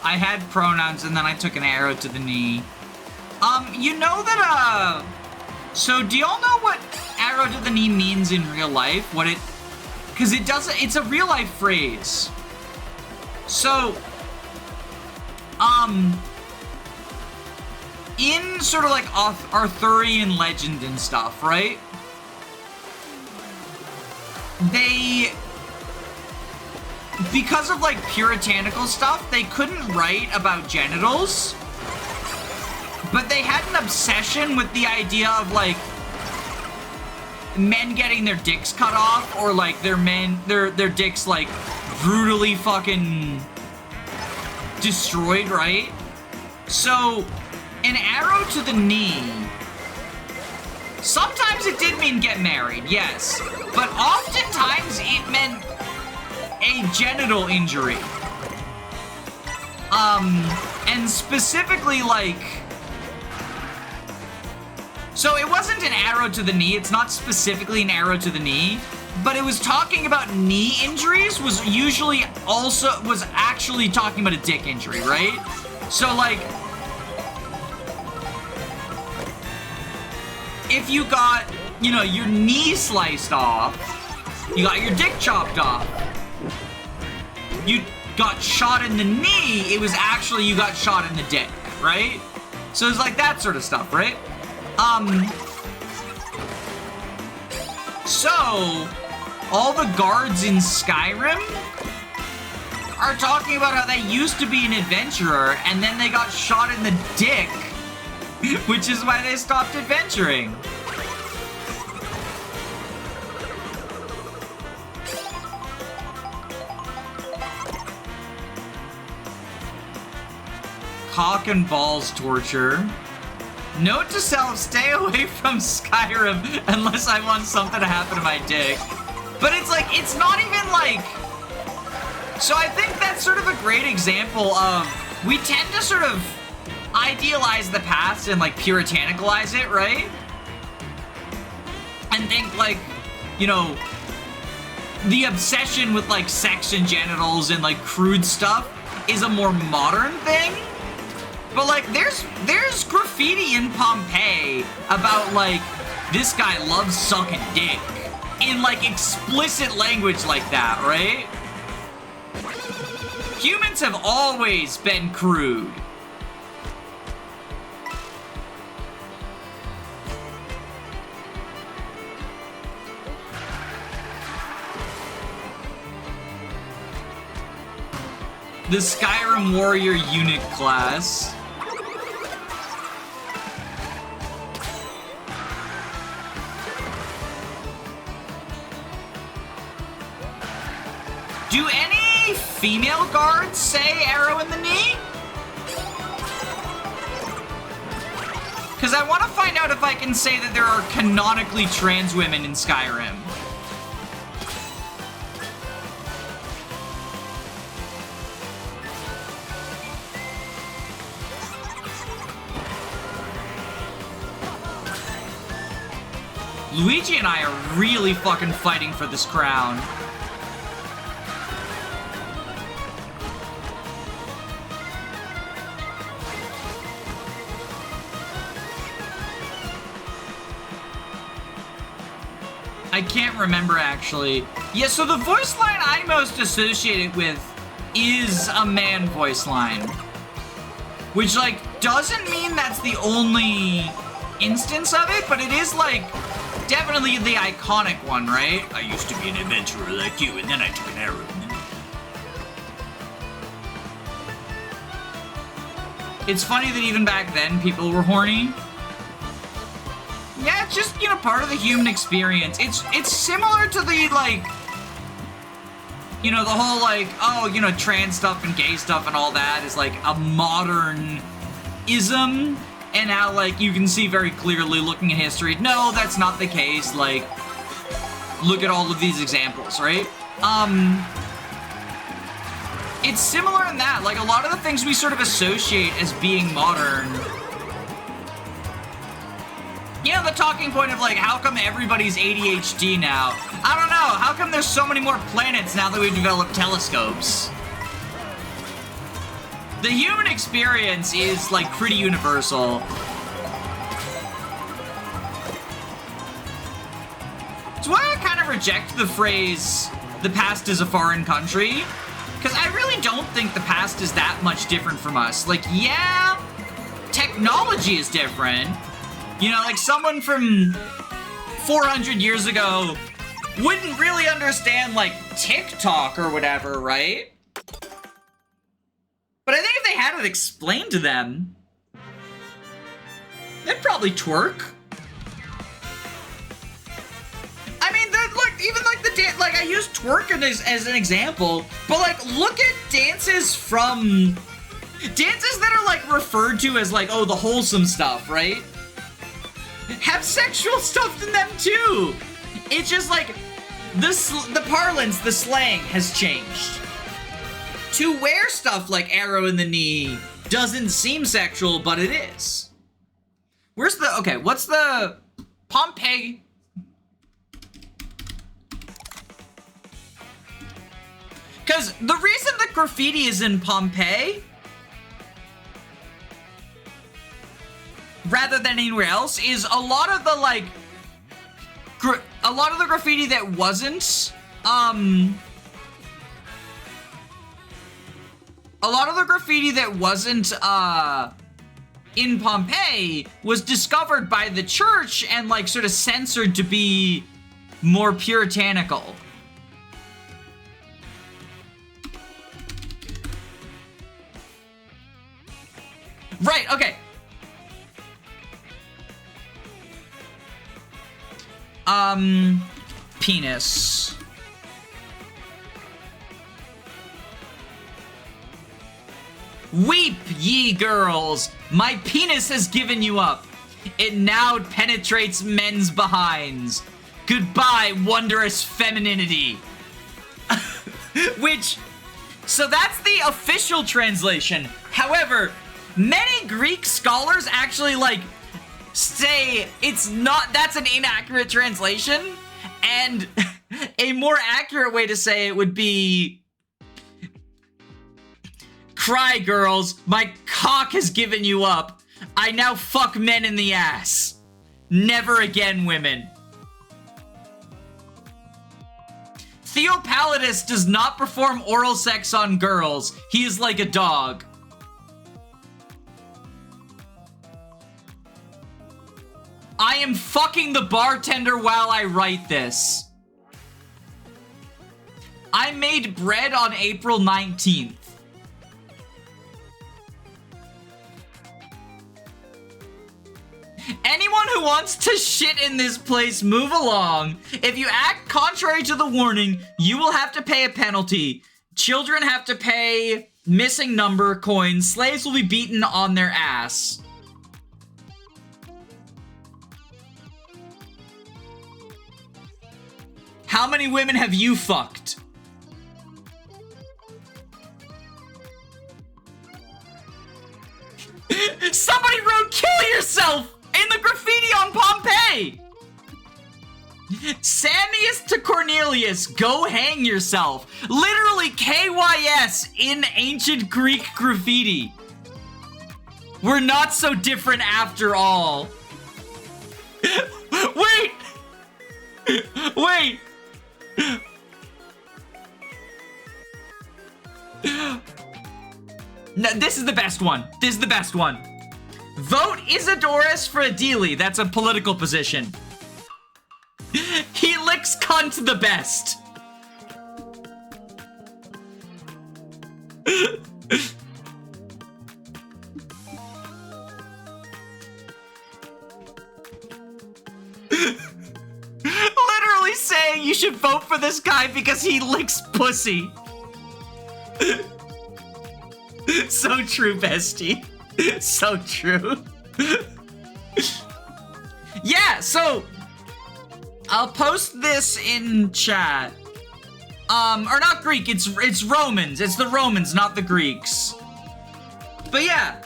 I had pronouns and then I took an arrow to the knee. You know that, so do y'all know what arrow to the knee means in real life? What it, because it doesn't, it's a real life phrase. So, in sort of like Arthurian legend and stuff, right? They, because of like puritanical stuff, they couldn't write about genitals, but they had an obsession with the idea of like men getting their dicks cut off, or like their dicks like brutally fucking destroyed, right? So an arrow to the knee, sometimes it did mean get married, yes, but oftentimes it meant a genital injury. And specifically like, so it wasn't an arrow to the knee, it's not specifically an arrow to the knee, but it was talking about knee injuries, was actually talking about a dick injury, right? So like, if you got, you know, your knee sliced off, you got your dick chopped off, you got shot in the knee, it was actually you got shot in the dick, right? So it's like that sort of stuff, right? So all the guards in Skyrim are talking about how they used to be an adventurer and then they got shot in the dick, which is why they stopped adventuring. Cock and balls torture. Note to self, stay away from Skyrim unless I want something to happen to my dick. But it's like, it's not even like... So I think that's sort of a great example of, we tend to sort of idealize the past and like puritanicalize it, right? And think like, you know, the obsession with like sex and genitals and like crude stuff is a more modern thing. But like, there's graffiti in Pompeii about like, this guy loves sucking dick in like explicit language like that, right? Humans have always been crude. The Skyrim Warrior Eunuch class. Do any female guards say arrow in the knee? Because I want to find out if I can say that there are canonically trans women in Skyrim. Luigi and I are really fucking fighting for this crown. I can't remember actually. Yeah, so the voice line I most associate it with is a man voice line. Which like, doesn't mean that's the only instance of it, but it is like, definitely the iconic one, right? I used to be an adventurer like you, and then I took an arrow. It's funny that even back then, people were horny. Yeah, it's just, you know, part of the human experience. It's similar to the, like, you know, the whole, like, oh, you know, trans stuff and gay stuff and all that is, like, a modern ism. And how, like, you can see very clearly looking at history, no, that's not the case, like, look at all of these examples, right? It's similar in that, like, a lot of the things we sort of associate as being modern, you know, the talking point of, like, how come everybody's ADHD now? I don't know, how come there's so many more planets now that we've developed telescopes? The human experience is, like, pretty universal. It's why I kind of reject the phrase, the past is a foreign country. Because I really don't think the past is that much different from us. Like, yeah, technology is different. You know, like someone from 400 years ago wouldn't really understand, like, TikTok or whatever, right? But I think if they had it explained to them, they'd probably twerk. I mean, like, even like the dance, like I use twerking as an example, but like, look at dances that are like referred to as like, oh, the wholesome stuff, right? Have sexual stuff in them too. It's just like, the parlance, the slang has changed. To wear stuff like arrow in the knee doesn't seem sexual, but it is. Where's the, okay, what's the Pompeii? Because the reason that graffiti is in Pompeii rather than anywhere else is a lot of the like a lot of the graffiti that wasn't in Pompeii was discovered by the church and like sort of censored to be more puritanical. Right, okay. Penis. Weep, ye girls, my penis has given you up. It now penetrates men's behinds. Goodbye, wondrous femininity. So that's the official translation. However, many Greek scholars actually, like, say it's not, that's an inaccurate translation, and a more accurate way to say it would be, cry, girls, my cock has given you up. I now fuck men in the ass. Never again, women. Theopallidus does not perform oral sex on girls. He is like a dog. I am fucking the bartender while I write this. I made bread on April 19th. Anyone who wants to shit in this place, move along. If you act contrary to the warning, you will have to pay a penalty. Children have to pay missing number coins. Slaves will be beaten on their ass. How many women have you fucked? Somebody wrote kill yourself in the graffiti on Pompeii. Samius to Cornelius, go hang yourself. Literally KYS in ancient Greek graffiti. We're not so different after all. Wait. Wait. No, this is the best one. This is the best one. Vote Isidorus for Adili. That's a political position. He licks cunt the best. Literally saying you should vote for this guy because he licks pussy. So true, bestie. So true. Yeah, so I'll post this in chat. Or not Greek, it's Romans. It's the Romans, not the Greeks. But yeah,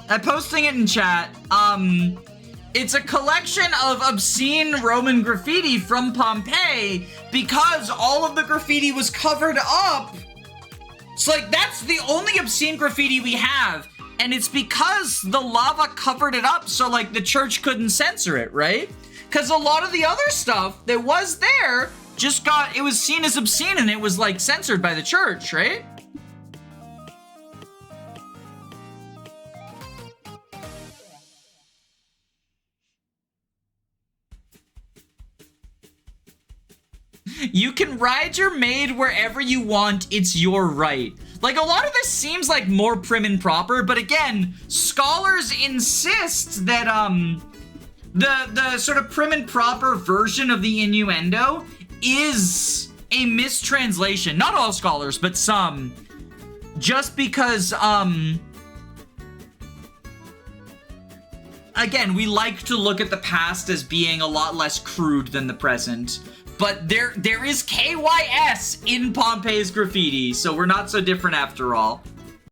I'm posting it in chat. It's a collection of obscene Roman graffiti from Pompeii because all of the graffiti was covered up So, like, that's the only obscene graffiti we have, and it's because the lava covered it up so, like, the church couldn't censor it, right? Because a lot of the other stuff that was there just it was seen as obscene and it was, like, censored by the church, right? You can ride your maid wherever you want, it's your right. Like, a lot of this seems like more prim and proper, but again, scholars insist that, the sort of prim and proper version of the innuendo is a mistranslation. Not all scholars, but some. Just because, again, we like to look at the past as being a lot less crude than the present. But there is KYS in Pompeii's graffiti, so we're not so different after all.